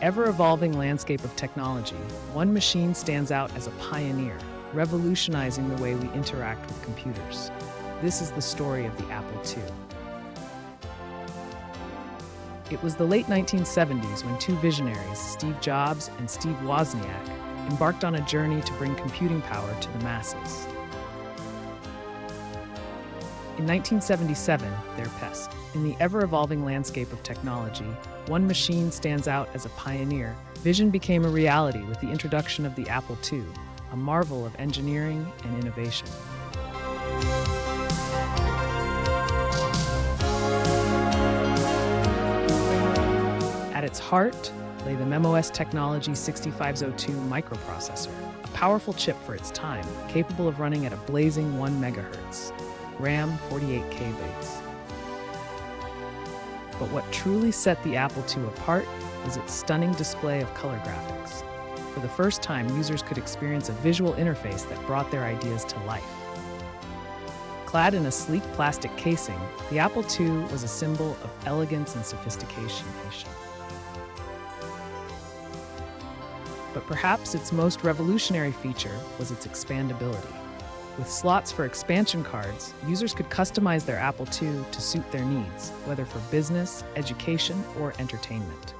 ever-evolving landscape of technology, one machine stands out as a pioneer, revolutionizing the way we interact with computers. This is the story of the Apple II. It was the late 1970s when two visionaries, Steve Jobs and Steve Wozniak, embarked on a journey to bring computing power to the masses. In 1977, their PES. In the ever-evolving landscape of technology, one machine stands out as a pioneer. Vision became a reality with the introduction of the Apple II, a marvel of engineering and innovation. At its heart lay the MemOS Technology 6502 microprocessor, a powerful chip for its time, capable of running at a blazing 1 MHz, RAM 48 KB. But what truly set the Apple II apart was its stunning display of color graphics. For the first time, users could experience a visual interface that brought their ideas to life. Clad in a sleek plastic casing, the Apple II was a symbol of elegance and sophistication. But perhaps its most revolutionary feature was its expandability. With slots for expansion cards, users could customize their Apple II to suit their needs, whether for business, education, or entertainment.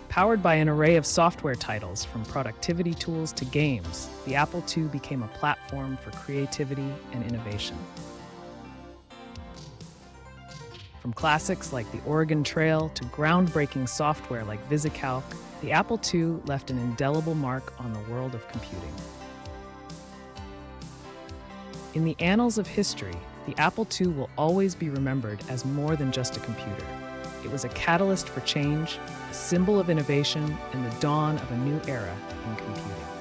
Powered by an array of software titles, from productivity tools to games, the Apple II became a platform for creativity and innovation. From classics like the Oregon Trail to groundbreaking software like VisiCalc, the Apple II left an indelible mark on the world of computing. In the annals of history, the Apple II will always be remembered as more than just a computer. It was a catalyst for change, a symbol of innovation, and the dawn of a new era in computing.